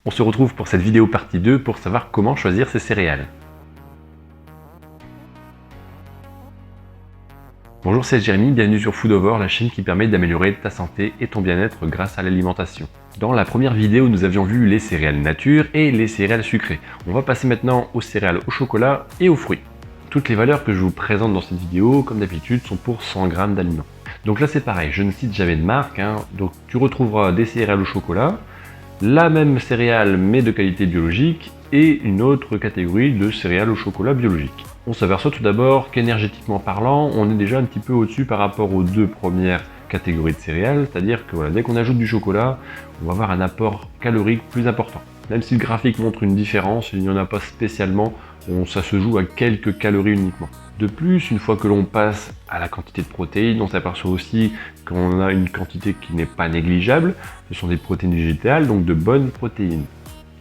On se retrouve pour cette vidéo partie 2 pour savoir comment choisir ces céréales. Bonjour, c'est Jérémy, bienvenue sur Foodover, la chaîne qui permet d'améliorer ta santé et ton bien-être grâce à l'alimentation. Dans la première vidéo, nous avions vu les céréales nature et les céréales sucrées. On va passer maintenant aux céréales au chocolat et aux fruits. Toutes les valeurs que je vous présente dans cette vidéo, comme d'habitude, sont pour 100 g d'aliments. Donc là c'est pareil, je ne cite jamais de marque, donc tu retrouveras des céréales au chocolat, la même céréale mais de qualité biologique et une autre catégorie de céréales au chocolat biologique. On s'aperçoit tout d'abord qu'énergétiquement parlant, on est déjà un petit peu au-dessus par rapport aux deux premières catégories de céréales, c'est-à-dire que voilà, dès qu'on ajoute du chocolat, on va avoir un apport calorique plus important. Même si le graphique montre une différence, il n'y en a pas spécialement, ça se joue à quelques calories uniquement. De plus, une fois que l'on passe à la quantité de protéines, on s'aperçoit aussi qu'on a une quantité qui n'est pas négligeable. Ce sont des protéines végétales, donc de bonnes protéines.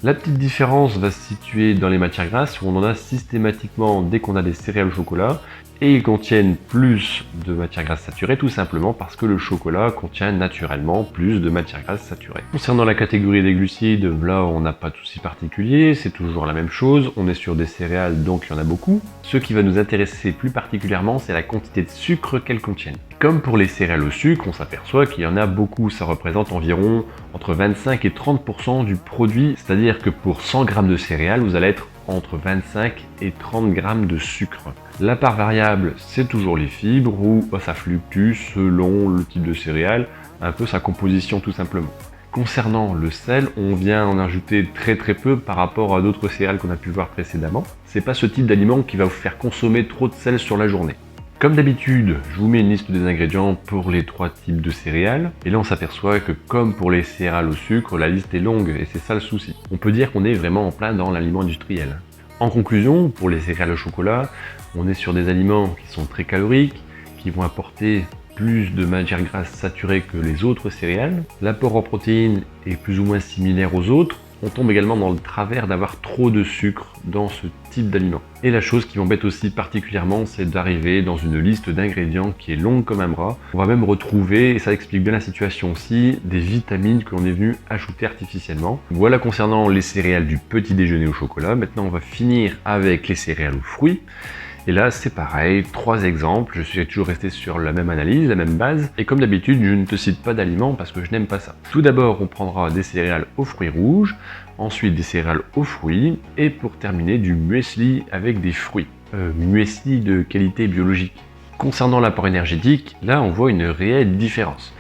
La petite différence va se situer dans les matières grasses, où on en a systématiquement dès qu'on a des céréales au chocolat, et ils contiennent plus de matières grasses saturées, tout simplement parce que le chocolat contient naturellement plus de matières grasses saturées. Concernant la catégorie des glucides, là on n'a pas de souci particulier, c'est toujours la même chose, on est sur des céréales donc il y en a beaucoup. Ce qui va nous intéresser plus particulièrement, c'est la quantité de sucre qu'elles contiennent. Comme pour les céréales au sucre, on s'aperçoit qu'il y en a beaucoup, ça représente environ entre 25 et 30% du produit, c'est-à-dire que pour 100 g de céréales, vous allez être entre 25 et 30 g de sucre. La part variable, c'est toujours les fibres, où ça fluctue selon le type de céréale, un peu sa composition tout simplement. Concernant le sel, on vient en ajouter très peu par rapport à d'autres céréales qu'on a pu voir précédemment. C'est pas ce type d'aliment qui va vous faire consommer trop de sel sur la journée. Comme d'habitude, je vous mets une liste des ingrédients pour les trois types de céréales. Et là, on s'aperçoit que comme pour les céréales au sucre, la liste est longue et c'est ça le souci. On peut dire qu'on est vraiment en plein dans l'aliment industriel. En conclusion, pour les céréales au chocolat, on est sur des aliments qui sont très caloriques, qui vont apporter plus de matières grasses saturées que les autres céréales. L'apport en protéines est plus ou moins similaire aux autres. On tombe également dans le travers d'avoir trop de sucre dans ce type d'aliment. Et la chose qui m'embête aussi particulièrement, c'est d'arriver dans une liste d'ingrédients qui est longue comme un bras. On va même retrouver, et ça explique bien la situation aussi, des vitamines que l'on est venu ajouter artificiellement. Voilà concernant les céréales du petit déjeuner au chocolat. Maintenant, on va finir avec les céréales aux fruits. Et là, c'est pareil, 3 exemples, je suis toujours resté sur la même analyse, la même base, et comme d'habitude, je ne te cite pas d'aliments parce que je n'aime pas ça. Tout d'abord, on prendra des céréales aux fruits rouges, ensuite des céréales aux fruits, et pour terminer, du muesli avec des fruits. Muesli de qualité biologique. Concernant l'apport énergétique, là, on voit une réelle différence.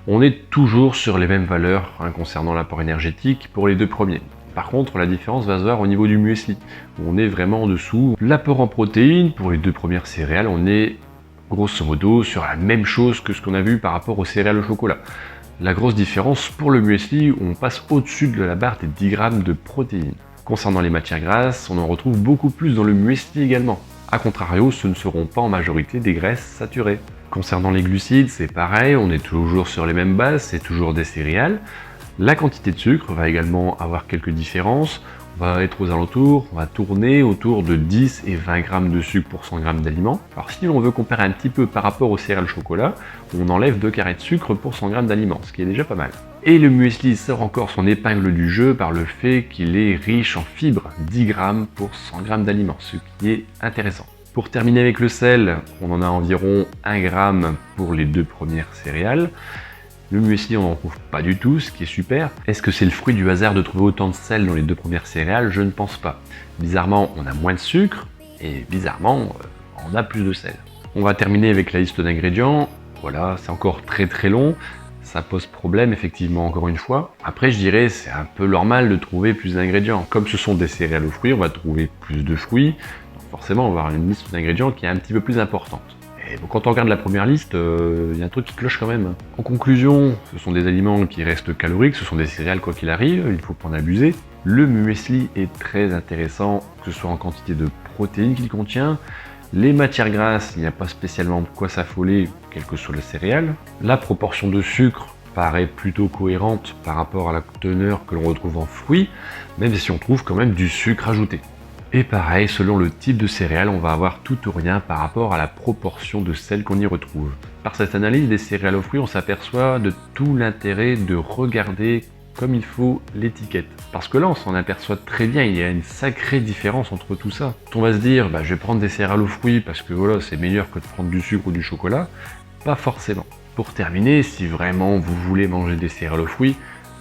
On est toujours sur les mêmes valeurs concernant l'apport énergétique pour les deux premiers. Par contre, la différence va se voir au niveau du muesli, où on est vraiment en dessous. L'apport en protéines, pour les deux premières céréales, on est grosso modo sur la même chose que ce qu'on a vu par rapport aux céréales au chocolat. La grosse différence pour le muesli, où on passe au-dessus de la barre des 10 g de protéines. Concernant les matières grasses, on en retrouve beaucoup plus dans le muesli également. A contrario, ce ne seront pas en majorité des graisses saturées. Concernant les glucides, c'est pareil, on est toujours sur les mêmes bases, c'est toujours des céréales. La quantité de sucre va également avoir quelques différences. On va être aux alentours, on va tourner autour de 10 et 20 g de sucre pour 100 g d'aliments. Alors si l'on veut comparer un petit peu par rapport aux céréales chocolat, on enlève 2 carrés de sucre pour 100 g d'aliments, ce qui est déjà pas mal. Et le muesli sort encore son épingle du jeu par le fait qu'il est riche en fibres, 10 g pour 100 g d'aliments, ce qui est intéressant. Pour terminer avec le sel, on en a environ 1 g pour les deux premières céréales. Le muesli, on n'en trouve pas du tout, ce qui est super. Est-ce que c'est le fruit du hasard de trouver autant de sel dans les deux premières céréales? Je ne pense pas. Bizarrement, on a moins de sucre, et bizarrement, on a plus de sel. On va terminer avec la liste d'ingrédients. Voilà, c'est encore très long. Ça pose problème, effectivement, encore une fois. Après, je dirais, c'est un peu normal de trouver plus d'ingrédients. Comme ce sont des céréales aux fruits, on va trouver plus de fruits. Donc forcément, on va avoir une liste d'ingrédients qui est un petit peu plus importante. Et bon, quand on regarde la première liste, il y a un truc qui cloche quand même. En conclusion, ce sont des aliments qui restent caloriques, ce sont des céréales quoi qu'il arrive, il ne faut pas en abuser. Le muesli est très intéressant, que ce soit en quantité de protéines qu'il contient. Les matières grasses, il n'y a pas spécialement de quoi s'affoler, quelle que soit la céréale. La proportion de sucre paraît plutôt cohérente par rapport à la teneur que l'on retrouve en fruits, même si on trouve quand même du sucre ajouté. Et pareil, selon le type de céréales, on va avoir tout ou rien par rapport à la proportion de sel qu'on y retrouve. Par cette analyse des céréales aux fruits, on s'aperçoit de tout l'intérêt de regarder comme il faut l'étiquette. Parce que là, on s'en aperçoit très bien, il y a une sacrée différence entre tout ça. On va se dire, je vais prendre des céréales aux fruits parce que voilà, c'est meilleur que de prendre du sucre ou du chocolat. Pas forcément. Pour terminer, si vraiment vous voulez manger des céréales aux fruits,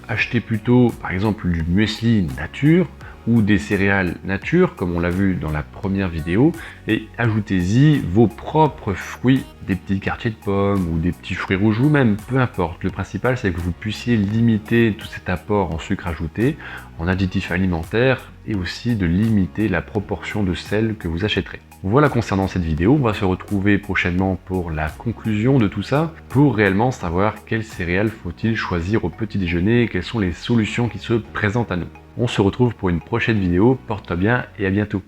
achetez plutôt par exemple du muesli nature ou des céréales nature comme on l'a vu dans la première vidéo et ajoutez-y vos propres fruits, des petits quartiers de pommes ou des petits fruits rouges ou même, peu importe. Le principal c'est que vous puissiez limiter tout cet apport en sucre ajouté, en additifs alimentaires et aussi de limiter la proportion de sel que vous achèterez. Voilà concernant cette vidéo, on va se retrouver prochainement pour la conclusion de tout ça, pour réellement savoir quelles céréales faut-il choisir au petit déjeuner, quelles sont les solutions qui se présentent à nous. On se retrouve pour une prochaine vidéo, porte-toi bien et à bientôt.